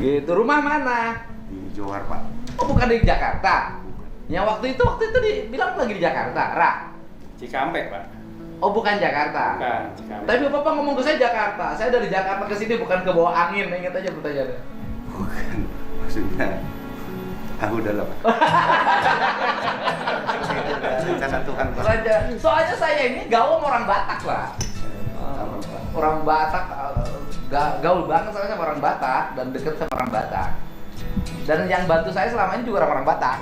Gitu, rumah mana? Di Johar, Pak. Oh, bukan di Jakarta. Yang waktu itu dibilang lagi di Jakarta, Ra. Cikampek, Pak. Oh, bukan Jakarta. Bukan, Cikampek. Tapi Bapak ngomong ke saya Jakarta. Saya dari Jakarta ke sini bukan ke bawah angin, ingat aja pertanyaannya. Bukan, maksudnya aku udah lah, Pak. Rencana Tuhan, Pak. Soalnya saya ini gaul sama orang Batak, Pak. Sama, Pak. Orang Batak gaul banget soalnya sama orang Batak dan deket sama orang Batak. Dan yang bantu saya selama ini juga orang-orang Batak.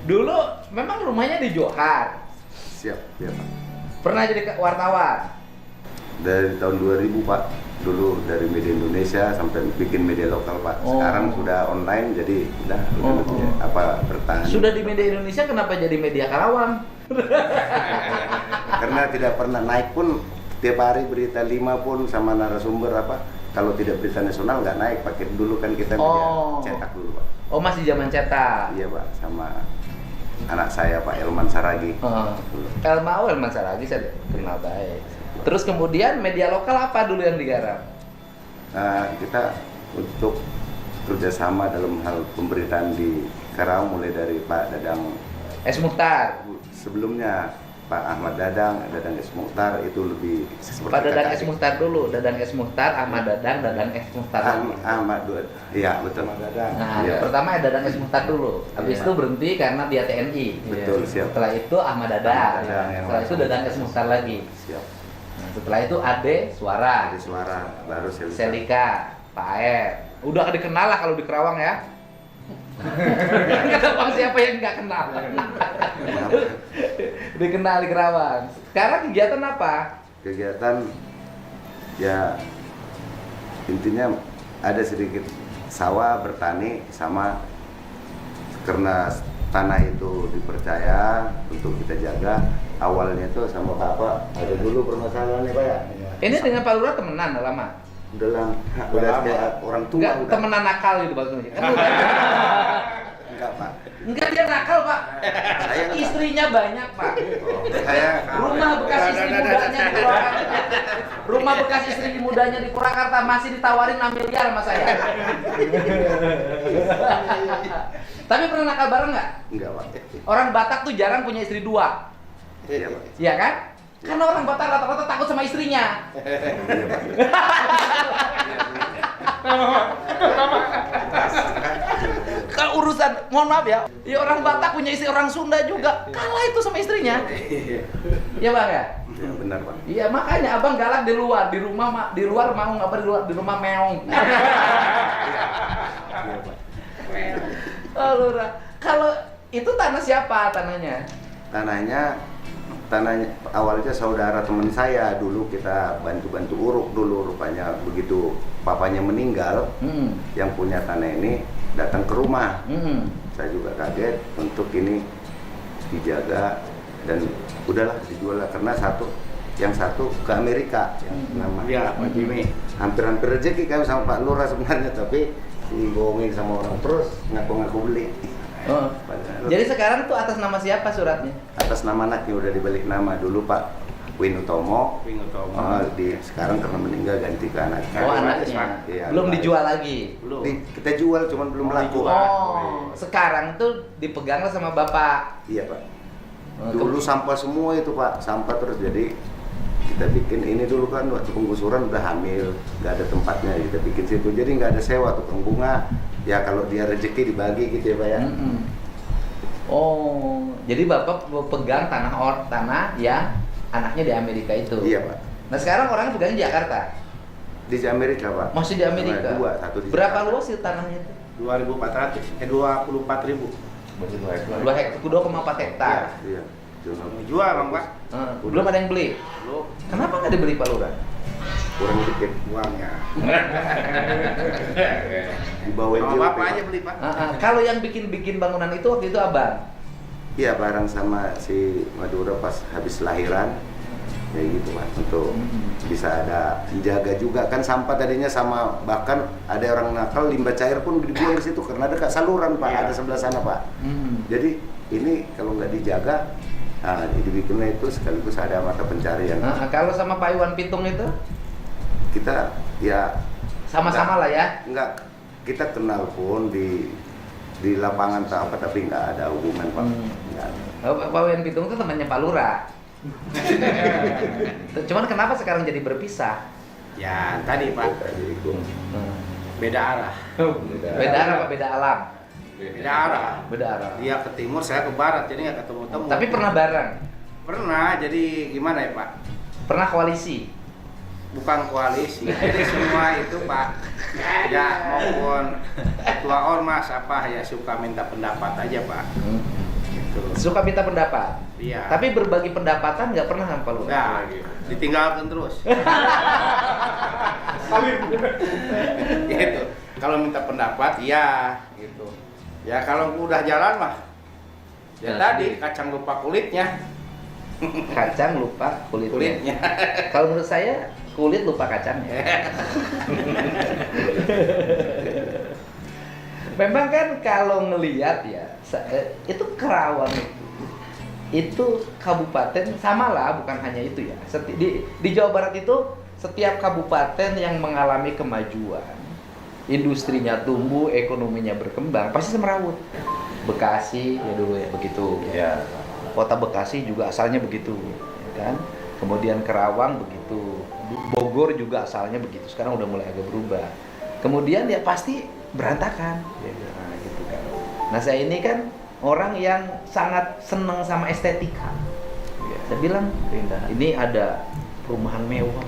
Dulu memang rumahnya di Johar. Siap, ya, Pak. Pernah jadi wartawan. Dari tahun 2000, Pak. Dulu dari media Indonesia sampai bikin media lokal, Pak. Oh. Sekarang sudah online, jadi udah lebih bertahan. Sudah di media Indonesia, kenapa jadi media Karawang? Karena tidak pernah naik pun tiap hari berita 5 pun sama narasumber apa. Kalau tidak berita nasional nggak naik, pakai dulu kan kita media cetak dulu, Pak. Oh, masih zaman cetak. Iya, Pak, sama anak saya Pak Elman Saragi. Elman Saragi saya kenal baik. Terus kemudian media lokal apa dulu yang digarap? Kita untuk kerjasama dalam hal pemberitaan di Karawang mulai dari Pak Dadang S. Mukhtar. sebelumnya Pak Ahmad Dadang S. Mukhtar itu lebih seperti Pak Dadang kakak S. adik. Mukhtar dulu, Dadang S. Mukhtar, Ahmad Dadang S. Mukhtar. Ahmad iya betul. Ahmad Dadang. Nah, Iya. pertama Dadang S. Mukhtar dulu. Habis Iya. itu berhenti karena dia TNI. Betul, siap. Setelah itu Ahmad Dadang. Ahmad Dadang yang Setelah itu masuk. Dadang S. Mukhtar lagi. Siap. Nah, setelah itu Ade Suara, Dari suara baru Selika, Pak Aer. Udah dikenal lah kalau di Kerawang ya. Kata Bang, siapa yang nggak kenal? Dikenal di Kerawang. Sekarang kegiatan apa? Kegiatan ya intinya ada sedikit sawah bertani sama karena tanah itu dipercaya untuk kita jaga. Awalnya itu sama Bapak ada dulu permasalahan nih, Pak ya. Ini dengan Pak Lurah temenan udah lama? Udah lama. kayak orang tua Enggak, udah. temenan nakal gitu maksudnya. Kan udah. Enggak, Pak. Enggak, dia nakal, Pak. Saya enggak. Istrinya banyak, Pak. Saya Rumah bekas istri mudanya di Purwakarta. Rumah bekas istri mudanya di Purwakarta masih ditawarin 6 miliar sama saya. Tapi pernah nakal bareng nggak? enggak, Pak. Orang Batak tuh jarang punya istri 2. Iya, Pak. Iya kan? Karena orang Batak rata-rata takut sama istrinya. Iya, Pak. Kalau urusan, mohon maaf ya, orang Batak punya istri, orang Sunda juga kalah itu sama istrinya. Iya Bang ya? Iya, benar, Pak. Iya, makanya Abang galak di luar, di rumah di luar mau apa di rumah meong. Iya, Pak. Oh, Lurah. Kalau itu tanah siapa tanahnya? Tanahnya awalnya saudara teman saya dulu kita bantu-bantu uruk dulu rupanya begitu papanya meninggal yang punya tanah ini datang ke rumah. Saya juga kaget untuk ini dijaga dan udahlah dijual lah karena yang satu ke Amerika yang nama Iya, Pak Jimmy. hampir rezeki kami sama Pak Lurah sebenarnya tapi dibohongin sama orang terus ngaku-ngaku beli. Oh. Jadi sekarang tuh atas nama siapa suratnya? Atas nama anaknya udah dibalik nama dulu Pak Win Utomo. Sekarang karena meninggal ganti ke anaknya. Oh, anaknya. Iya, Belum Pak. dijual lagi. Belum. Kita jual cuman belum laku. Oh, sekarang tuh dipegang sama Bapak. Iya, Pak. Dulu sampah semua itu, Pak. Sampah terus jadi kita bikin ini dulu kan waktu penggusuran udah hamil, nggak ada tempatnya kita bikin situ. Jadi nggak ada sewa tukang bunga. Ya kalau dia rezeki dibagi gitu ya, Pak ya. Oh, jadi Bapak pegang tanah yang anaknya di Amerika itu. Iya, Pak. Nah, sekarang orangnya pegang di Jakarta. Di Amerika, Pak. Masih di Amerika. Dua, satu di Berapa Jakarta. luas sih tanahnya itu? 24.000. 2,4 hektar. Iya. Jual, Bang, Pak. Belum ada yang beli. Belum. Kenapa nggak dibeli Pak Lurah? Kurang dikit. Uangnya. Di bawah Sama itu. Bapak aja beli, Pak. Kalau yang bikin bangunan itu waktu itu Abang. Iya, bareng sama si Madura pas habis lahiran. Ya gitu, Pak. Untuk bisa ada menjaga juga kan sampah tadinya sama bahkan ada orang nakal limbah cair pun dibuang di situ karena dekat saluran, Pak. Iya. Ada sebelah sana, Pak. Jadi ini kalau nggak dijaga Nah, dibikinnya itu sekaligus ada mata pencarian. Kalau sama Pak Iwan Pitung itu Kita ya sama-sama lah ya. enggak, kita kenal pun di lapangan atau apa, tapi nggak ada hubungan Pak. Nggak ada. Pak Iwan Pitung itu temannya Pak Lurah. Cuman kenapa sekarang jadi berpisah? Ya tadi Pak, beda arah. Beda arah apa beda alam? Beda arah. Beda arah. Dia ke timur, saya ke barat, jadi nggak ketemu-temu. Tapi pernah bareng? Pernah, jadi gimana ya Pak? Pernah koalisi? Bukan koalisi, jadi semua itu Pak, ya maupun ketua ormas apa ya suka minta pendapat aja Pak. Gitu. Suka minta pendapat? Iya. Tapi berbagi pendapatan nggak pernah sama Pak Lurah? Nah, ditinggalkan terus. Gitu. Kalau minta pendapat, iya, gitu. Ya kalau udah jalan mah, ya tadi kacang lupa kulitnya. Kacang lupa kulitnya. Kulitnya. Kalau menurut saya kulit lupa kacangnya. Memang kan kalau ngelihat ya, itu Kerawang itu kabupaten samalah, bukan hanya itu ya. Di Jawa Barat itu setiap kabupaten yang mengalami kemajuan, industrinya tumbuh, ekonominya berkembang, pasti semerawut. Bekasi ya dulu ya begitu. Ya. Kota Bekasi juga asalnya begitu, ya kan? Kemudian Kerawang begitu. Bogor juga asalnya begitu. Sekarang udah mulai agak berubah. Kemudian ya pasti berantakan. Nah, gitu kan. Nah, saya ini kan orang yang sangat senang sama estetika. Saya bilang, ini ada perumahan mewah.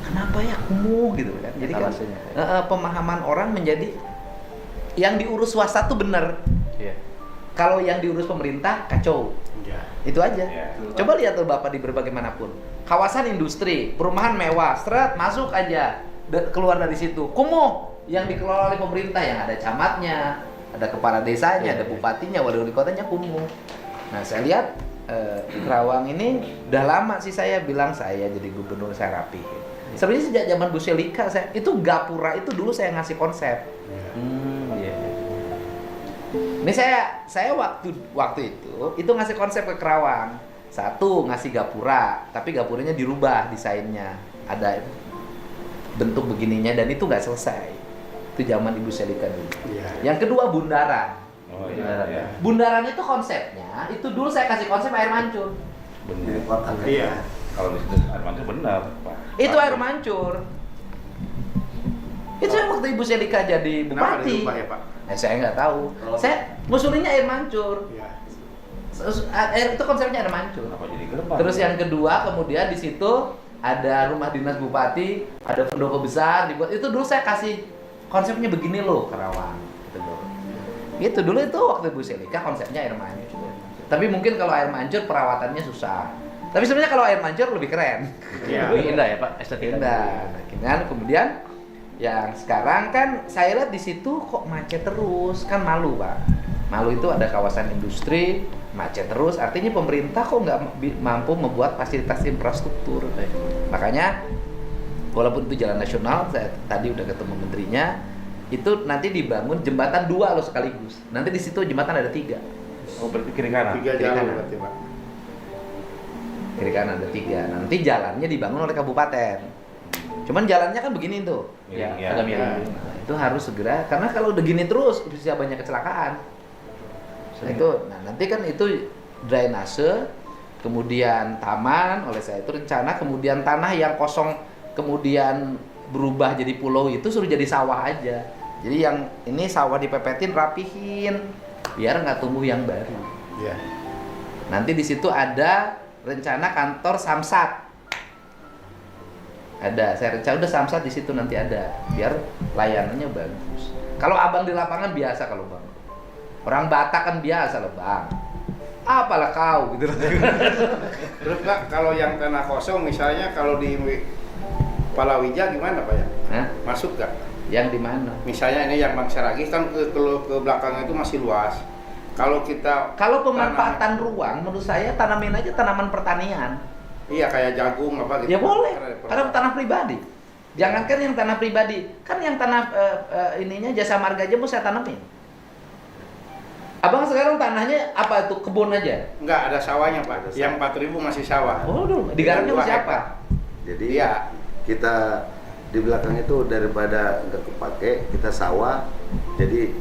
Kenapa ya kumuh gitu kan? Jadi kan pemahaman orang menjadi yang diurus swasta tuh benar. Iya. Kalau yang diurus pemerintah kacau. Ya. Itu aja. Ya, coba lihat tuh Bapak di berbagai manapun. Kawasan industri, perumahan mewah, seret masuk aja, keluar dari situ. Kumuh yang dikelola oleh pemerintah, yang ada camatnya, ada kepala desanya, ada bupatinya, wali kotanya kumuh. Nah, saya lihat Kerawang ini udah lama sih saya bilang saya jadi gubernur saya rapi. Sebenarnya sejak zaman Bu Selika itu gapura itu dulu saya ngasih konsep. Ini saya waktu itu ngasih konsep ke Kerawang. Satu, ngasih gapura, tapi gapuranya dirubah desainnya. Ada bentuk begininya dan itu nggak selesai. Itu zaman Ibu Selika dulu. Yang kedua, bundaran. Bundaran itu konsepnya, itu dulu saya kasih konsep air mancur. Benar. Iya. Kalau di situ air mancur benar, Pak. Itu air mancur. Itu yang waktu Ibu Selika jadi Kenapa bupati. dirubah ya Pak? Saya nggak tahu. Saya ngusulinnya air mancur. Iya. Itu konsepnya air mancur. Apa jadi gerbang? Terus yang kedua, kemudian di situ ada rumah dinas bupati, ada pendopo besar dibuat. Itu dulu saya kasih konsepnya begini loh, Kerawang. Gitu loh. Gitu dulu itu waktu Bu Selika konsepnya air mancur. Tapi mungkin kalau air mancur perawatannya susah. Tapi sebenarnya kalau air mancur lebih keren. Iya. Lebih indah ya Pak, estetika. Indah. Kemudian yang sekarang kan saya lihat di situ kok macet terus, kan malu Pak. Malu itu ada kawasan industri, macet terus, artinya pemerintah kok nggak mampu membuat fasilitas infrastruktur. Makanya walaupun itu jalan nasional, saya tadi udah ketemu menterinya, itu nanti dibangun jembatan 2 loh sekaligus. Nanti di situ jembatan ada 3. Oh berarti kiri kanan? 3 Kiri jalur kanan. berarti Pak. Kiri kanan ada 3. Nanti jalannya dibangun oleh kabupaten. Cuman jalannya kan begini tuh. Ya, Agak miring. Nah, itu harus segera karena kalau udah gini terus bisa banyak kecelakaan. Nah, nanti kan itu drainase, kemudian taman oleh saya itu rencana, kemudian tanah yang kosong kemudian berubah jadi pulau itu suruh jadi sawah aja. Jadi yang ini sawah dipepetin, rapihin biar nggak tumbuh yang baru. Iya. Nanti di situ ada rencana kantor Samsat. Saya rencana udah Samsat di situ nanti ada, biar layanannya bagus. Kalau abang di lapangan biasa kalau bang, orang Batak kan biasa loh bang. Apalah kau gitu. Terus Pak, kalau yang tanah kosong misalnya kalau di Palawija gimana Pak ya? Hah? Masuk nggak? Yang di mana? Misalnya ini yang Bang Saragih kan ke belakang itu masih luas. Kalau Pemanfaatan ruang, menurut saya tanamin aja tanaman pertanian. Iya kayak jagung apa gitu. Ya boleh, karena tanah pribadi. Jangankan yang tanah pribadi, kan yang tanah ininya jasa marga aja mau saya tanamin. Abang sekarang tanahnya apa tuh, kebun aja? Enggak, ada sawahnya Pak. Ada Yang 4.000 masih sawah. Waduh, digarapnya Dua sama siapa? hektar. Jadi Iya. kita di belakang itu daripada nggak kepake, kita sawah. Jadi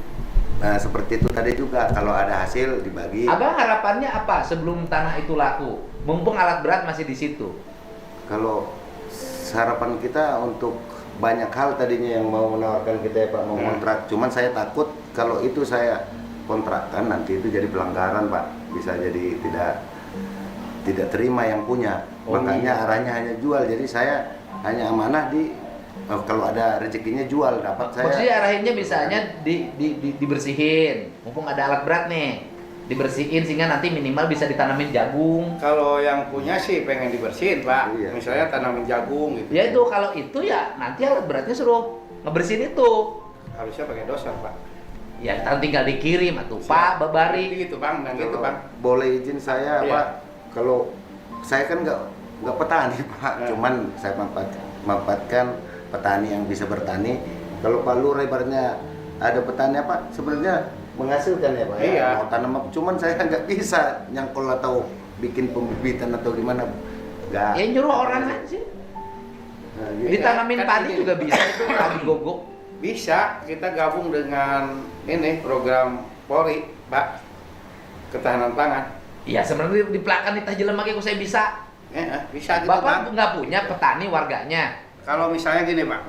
seperti itu tadi juga, kalau ada hasil dibagi. Abang harapannya apa sebelum tanah itu laku? Mumpung alat berat masih di situ. Kalau harapan kita untuk banyak hal tadinya yang mau menawarkan kita ya Pak, mau kontrak. Cuman saya takut kalau itu saya kontrakkan nanti itu jadi pelanggaran Pak. Bisa jadi tidak terima yang punya. Oh, Makanya iya. arahnya hanya jual. Jadi saya hanya amanah kalau ada rezekinya jual, dapat saya. Maksudnya arahinnya misalnya dibersihin. Mumpung ada alat berat nih, dibersihin sehingga nanti minimal bisa ditanamin jagung. Kalau yang punya sih pengen dibersihin Pak. Iya. Misalnya tanamin jagung gitu. Ya itu kalau itu ya nanti alat beratnya suruh ngebersihin itu. Harusnya pakai doser Pak. Ya ntar tinggal dikirim atuh Pak babari. Gitu Bang, dan gitu Kalau Bang. boleh izin saya Iya. Pak, kalau saya kan nggak petani Pak, cuman saya manfaatkan petani yang bisa bertani. Kalau Pak Lurah ibaratnya ada petani apa sebenarnya menghasilkan ya Pak. Iya. Ya, mau tanam apa, cuman saya nggak bisa nyangkul atau bikin pembibitan atau gimana. Nggak. Ya nyuruh orang aja sih. Nah, gitu. Ditanamin kan padi gini. juga bisa itu padi gogok. Bisa kita gabung dengan ini program Polri, Pak. Ketahanan pangan. Iya sebenarnya di pelakan di Tajelem lagi kok saya bisa. Bisa gitu Bang. Bapak nggak punya petani warganya. Kalau misalnya gini Pak,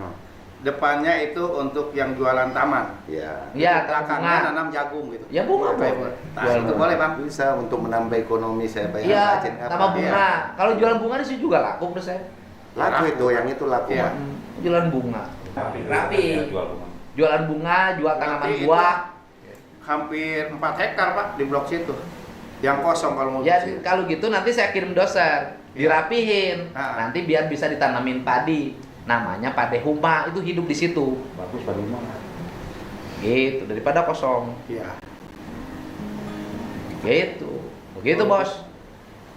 depannya itu untuk yang jualan taman. Ya. Iya, Belakangnya bunga. nanam jagung gitu. Ya bunga Boleh. boleh. Nah, Jual itu bunga. boleh Bang. Bisa untuk menambah ekonomi saya Pak. yang Iya, rajin apa. sama bunga. Iya. Kalau jualan bunga di sini juga laku menurut saya. Laku itu, yang itu laku Iya. Pak. Jualan bunga. Rapi. Ya, jual bunga. Jualan bunga, jual tanaman Nanti buah. Hampir 4 hektar Pak di blok situ. Yang kosong kalau mau Ya bersih. kalau gitu nanti saya kirim doser, dirapihin. Ah. Nanti biar bisa ditanamin padi. Namanya pade huma, itu hidup di situ. Bagus Pak Lima. Gitu, daripada kosong. Iya. Gitu. Begitu, Bos.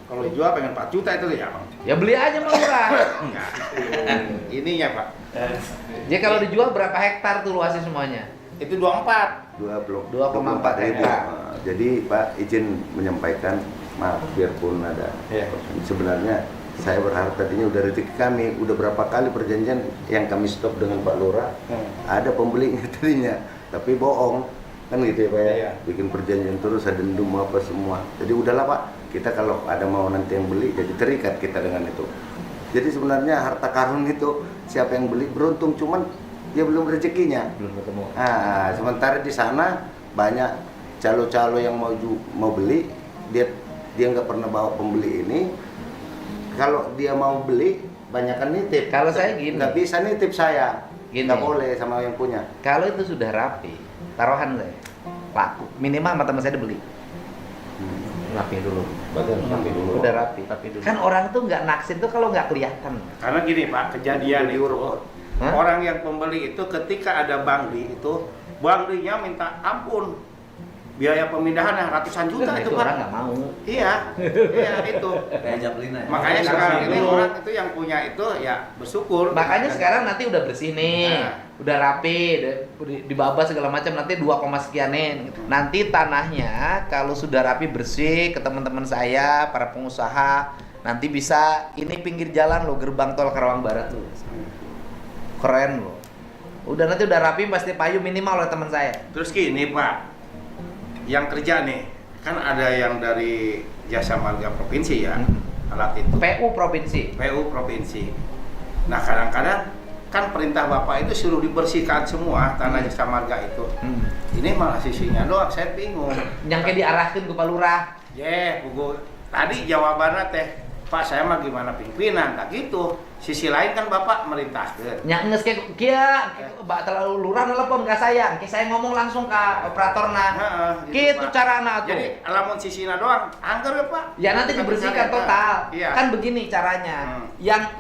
Kalau dijual pengen 4 juta itu ya Bang. Ya beli aja mah murah. Enggak. Ininya Pak. Jadi kalau dijual berapa hektar tuh luasnya semuanya? Itu 24. 2,4 ribu. hektar. Jadi Pak izin menyampaikan, maaf biarpun ada. Iya. Sebenarnya saya berharap tadinya udah rezeki kami, udah berapa kali perjanjian yang kami stop dengan Pak Lurah, ada pembelinya tadinya, tapi bohong kan gitu ya Pak ya. Iya. Bikin perjanjian terus ada dendam apa semua. Jadi udahlah Pak, kita kalau ada mau nanti yang beli jadi terikat kita dengan itu. Jadi sebenarnya harta karun itu siapa yang beli beruntung, cuman dia belum rezekinya. Belum ketemu. Nah, sementara di sana banyak calo-calo yang mau beli, dia nggak pernah bawa pembeli ini. Kalau dia mau beli, banyakan nitip. Kalau saya gini. Nggak bisa nitip saya, Gini. nggak boleh sama yang punya. Kalau itu sudah rapi, taruhan saya. Laku. Minimal sama teman saya dibeli. Rapi dulu. Berarti harus rapi dulu. Udah rapi. Rapi dulu. Kan orang tuh nggak naksir tuh kalau nggak kelihatan. Karena gini Pak, kejadian Di itu urut. Hah? orang yang pembeli itu ketika ada bangli itu, banglinya minta ampun. Biaya pemindahan yang ratusan juta Nah, itu itu Pak. orang nggak mau. Iya, iya itu. Makanya sekarang ini orang itu yang punya itu ya bersyukur. Makanya Dan- sekarang nanti udah bersih nih, Nah. udah rapi, dibabas segala macam, nanti 2, sekianin. Nanti tanahnya kalau sudah rapi bersih ke teman-teman saya, para pengusaha, nanti bisa ini pinggir jalan loh, gerbang tol Karawang Barat tuh. Keren loh. Udah nanti udah rapi pasti payu minimal oleh teman saya. Terus gini Pak, yang kerja nih kan ada yang dari Jasa Marga Provinsi ya, alat itu. PU provinsi. PU Provinsi. Nah kadang-kadang kan perintah Bapak itu suruh dibersihkan semua tanah Jasa Marga itu. Ini malah sisinya doang, saya bingung. Yang kayak diarahkan ke Pak Lurah. Buku tadi jawabannya teh, Pak saya mah gimana pimpinan, tak gitu. Sisi lain kan Bapak merintahkan. Nya nges kayak kia terlalu lurah nelpon ka saya, kayak saya ngomong langsung ke operatorna. Heeh, Gitu Pak. carana tuh. Jadi lamun sisina doang, angker ya Pak. Ya nanti dibersihkan Bukan total. Iya. Kan begini caranya. Hmm.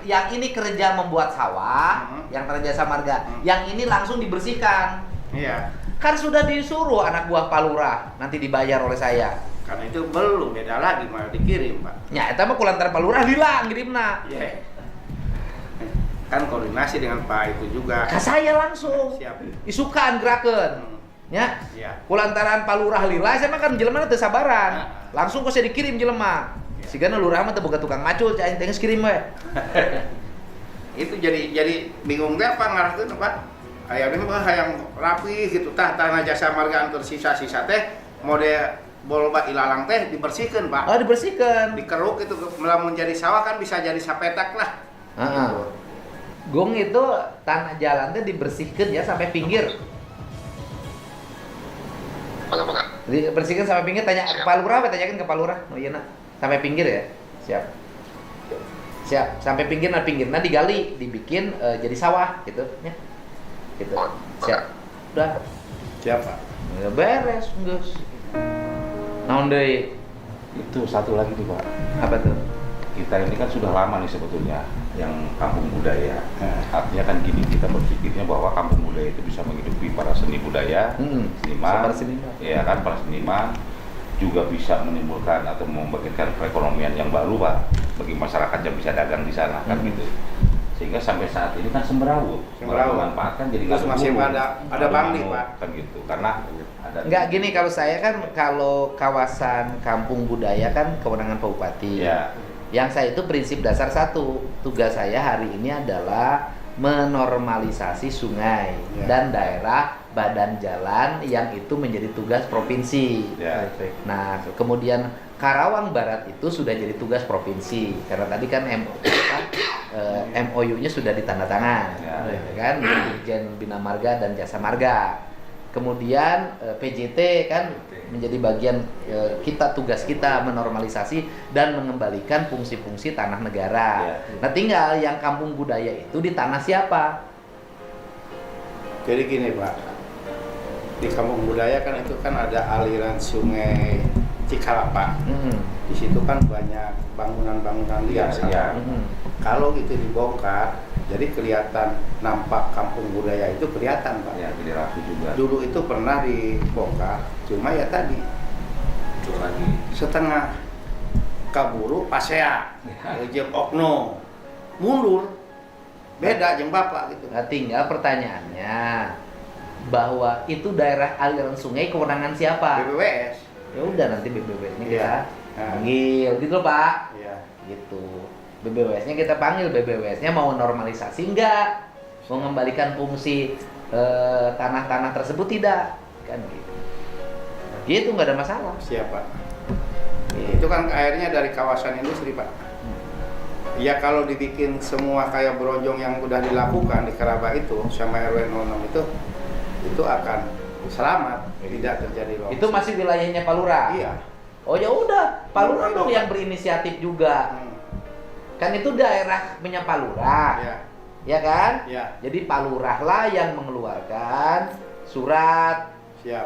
Yang ini kerja membuat sawah, yang terjasa marga. Yang ini langsung dibersihkan. Iya. Kan sudah disuruh anak buah Pak Lurah nanti dibayar oleh saya. Karena itu belum beda lagi malah dikirim Pak. Nya eta mah kulantar Pak Lurah hilang kirimna. Iya. Kan koordinasi dengan Pak itu juga. Ka saya langsung. Siap. Isukan gerakeun. Ya. Iya. Kulantaran palurah lila saya mah kan jelema teu sabaran. Langsung kok saya dikirim jelema. Sigana lurah mah teu boga tukang macul, cai teh kirim we. Itu jadi bingung teh apa ngarahkeun Pak. Aya mah hayang rapi gitu tah tanah jasa marga antar sisa-sisa teh mode bolba ilalang teh dibersihkeun Pak. Oh, dibersihkan. Dikeruk itu melamun jadi sawah kan bisa jadi sapetak lah. Heeh. Gong itu tanah jalan teh dibersihkan ya sampai pinggir. Dibersihkan sampai pinggir, tanya ke Pak Lurah, tanyakan ke Pak Lurah. Oh iya nak, sampai pinggir ya. Siap. Siap, sampai pinggir pinggirnya digali, dibikin jadi sawah gitu ya. Gitu. Siap. Udah. Siapa? Ya beres, Gus. Naon deui? Itu satu lagi nih Pak. Apa tuh? Kita ini kan sudah lama nih sebetulnya yang kampung budaya. Artinya kan gini, kita berpikirnya bahwa kampung budaya itu bisa menghidupi para seni budaya, seniman, para seniman. ya kan, para seniman juga bisa menimbulkan atau membangkitkan perekonomian yang baru Pak bagi masyarakat yang bisa dagang di sana kan gitu. Sehingga sampai saat ini kan semberawut, memanfaatkan jadi Terus masih ada bangli Pak kan gitu karena ada Enggak gini, kalau saya kan kalau kawasan kampung budaya kan kewenangan Pak Bupati. ya. Yang saya itu prinsip dasar satu, tugas saya hari ini adalah menormalisasi sungai dan daerah badan jalan yang itu menjadi tugas provinsi. Ya. Nah, kemudian Karawang Barat itu sudah jadi tugas provinsi karena tadi kan MOU-nya sudah ditandatangan, Ya. kan, Dirjen Bina Marga dan Jasa Marga. Kemudian PJT kan menjadi bagian kita, tugas kita menormalisasi dan mengembalikan fungsi-fungsi tanah negara. Ya. Nah, tinggal yang kampung budaya itu di tanah siapa? Jadi gini Pak, di kampung budaya kan itu kan ada aliran sungai Cikalapa. Di situ kan banyak bangunan-bangunan liar. Ya. Kalau itu dibongkar, jadi kelihatan nampak kampung budaya itu kelihatan Pak. Ya, jadi rapi juga. Dulu itu pernah dibongkar, cuma ya tadi Lagi. setengah kaburu pasea, jeung okno mundur, beda jeung bapak gitu. Nah, tinggal pertanyaannya bahwa itu daerah aliran sungai kewenangan siapa? BBWS. Ya udah, nanti BBWS-nya kita Iya. panggil gitu loh Pak. Iya. Gitu. BBWS-nya kita panggil, BBWS-nya mau normalisasi enggak? Mau mengembalikan fungsi tanah-tanah tersebut tidak? Kan gitu. Gitu nggak ada masalah. Siapa? Gitu. Itu kan airnya dari kawasan industri Pak. Ya kalau dibikin semua kayak Bronjong yang udah dilakukan di Keraba itu sama RW 06 itu akan selamat, tidak terjadi longsor. Itu masih wilayahnya Pak Lurah. Iya. Oh ya udah, Pak Lurah Lurah dong dong. yang berinisiatif juga. Kan itu daerah punya Pak Lurah. Iya. Ya kan? Iya. Jadi Pak Lurah lah yang mengeluarkan surat Siap.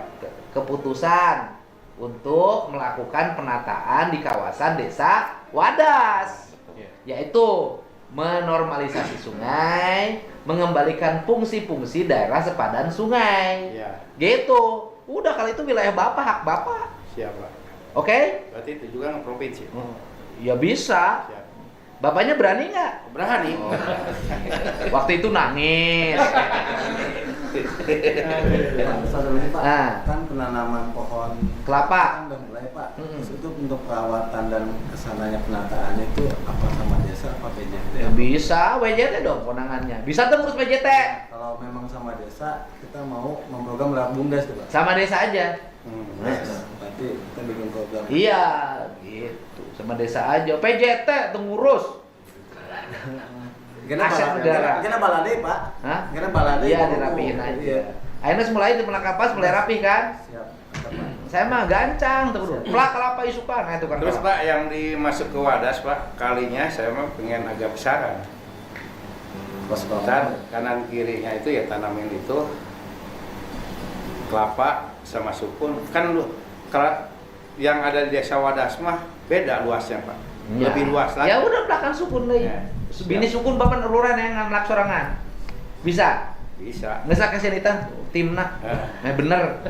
keputusan untuk melakukan penataan di kawasan desa Wadas, yaitu menormalisasi sungai, mengembalikan fungsi-fungsi daerah sepadan sungai. Iya. Gitu. Udah, kalau itu wilayah Bapak, hak Bapak. Siap Pak. Oke? Berarti itu juga provinsi. Ya bisa. Siap. Bapaknya berani nggak? Berani. Oh. Waktu itu nangis. Kan penanaman pohon Kelapa. udah mulai Pak. Mm-mm. Terus itu untuk perawatan dan kesananya penataan itu apa sama desa apa PJT? Ya bisa, WJT dong kewenangannya. Bisa tuh ngurus WJT. Kalau memang sama desa kita mau memprogram lewat BUMDes tuh Pak. Sama desa aja. Berarti kita bikin program. Iya, gitu. Sama desa aja. PJT tuh ngurus. Aset negara. Kena balade Pak. Hah? Kena balade. Iya, dirapihin aja. Iya. Akhirnya mulai di Melakapas mulai rapi kan? Siap. Mantap, Pak. Saya mah gancang terus. Pelak kelapa isukan, nah itu kan. Terus Pak yang dimasuk ke Wadas Pak, kalinya saya mah pengen agak besaran. Dan kanan kirinya itu ya tanamin itu kelapa sama sukun. Kan lu kalau yang ada di desa Wadas mah beda luasnya Pak. Ya. Lebih luas lagi. Ya udah belakang sukun deh. Ya. Bini sukun bapak neluran yang ngamlak sorangan. Bisa. Bisa. Ngesak kasih kita timna. Bener.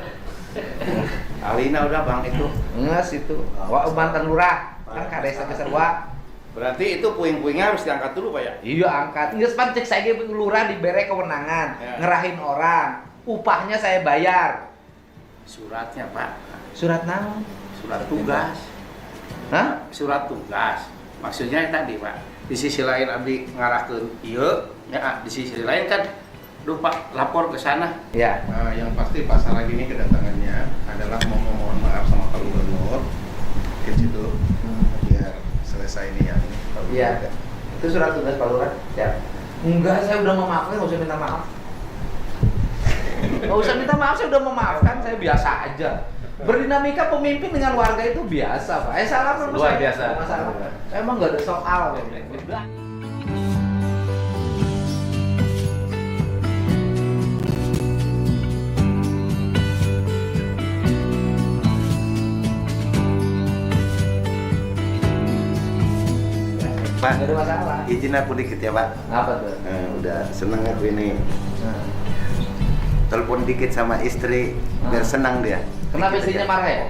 Alina udah Bang itu. Nges itu. Wah, mantan lurah. Kan kadesa besar wa. Berarti itu puing-puingnya harus diangkat dulu Pak ya? Iya angkat. Nges pan cek saya lurah diberi kewenangan, Ya. ngerahin orang. Upahnya saya bayar. Suratnya Pak, Surat naon? surat tugas. Hah? Surat tugas. Maksudnya tadi Pak, di sisi lain abdi ngarahkeun ieu, ya di sisi lain kan duh Pak lapor ke sana. Ya. Yang pasti Pak Saragi ini kedatangannya adalah mau memohon maaf sama Pak Gubernur ke situ biar selesai ini yang ini. Iya. Itu surat tugas Pak Lurah. Ya. Enggak, saya udah memaafkan, nggak usah minta maaf. Nggak usah minta maaf, saya udah memaafkan, saya biasa aja. Berdinamika pemimpin dengan warga itu biasa, Pak. Salah sama Luar saya. biasa. Nggak masalah. Saya emang nggak ada soal. Udah. Pak, Nggak ada masalah. izin aku dikit ya Pak. Apa tuh? Udah seneng aku ini. Nah. Telepon dikit sama istri biar senang dia. Kenapa Dikit istrinya aja. marah ya?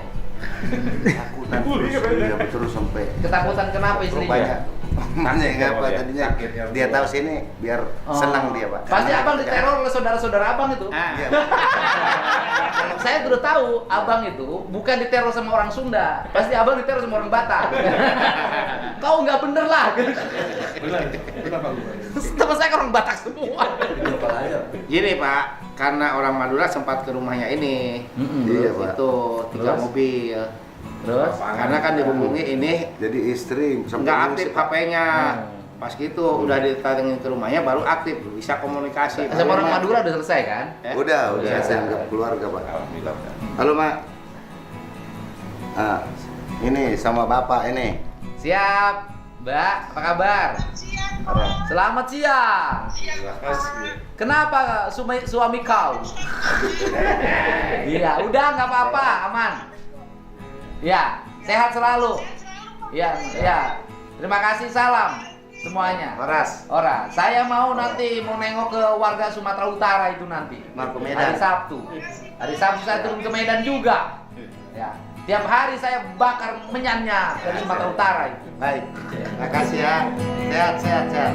Takutan terus, iya betul sampai Ketakutan kenapa istrinya? rupanya. Nanya nggak apa Ya, tadinya sakit ya, dia betul. tahu sini biar Oh. senang dia Pak. Pasti Karena abang dia- diteror oleh saudara-saudara abang itu. Iya. Saya sudah tahu abang itu bukan diteror sama orang Sunda, pasti abang diteror sama orang Batak. Kau nggak bener lah. Benar Pak Gubernur. Teman saya kan orang Batak semua. Gini Pak, karena orang Madura sempat ke rumahnya ini. Iya, Pak. Itu 3 Terus? mobil. Terus? Karena kan dihubungi ini Jadi istri sampai nggak ini aktif sih, HP-nya. Hmm. Pas gitu udah didatengin ke rumahnya baru aktif, bisa komunikasi. Sama orang Madura udah selesai kan? Udah Udah. saya anggap keluarga Pak. Alhamdulillah. Halo Mak. Ini sama Bapak ini. Siap, Mbak. Apa kabar? Selamat siang. Kenapa suami kau? Iya, udah nggak apa-apa, aman. Ya, sehat selalu. Iya, iya. Terima kasih, salam semuanya. Horas. Ora, saya mau nanti mau nengok ke warga Sumatera Utara itu nanti. Mau ke Medan. Hari Sabtu. Hari Sabtu saya turun ke Medan juga. Ya. Tiap hari saya bakar menyannya dari Sumatera Utara itu. Baik. Terima kasih ya. Sehat.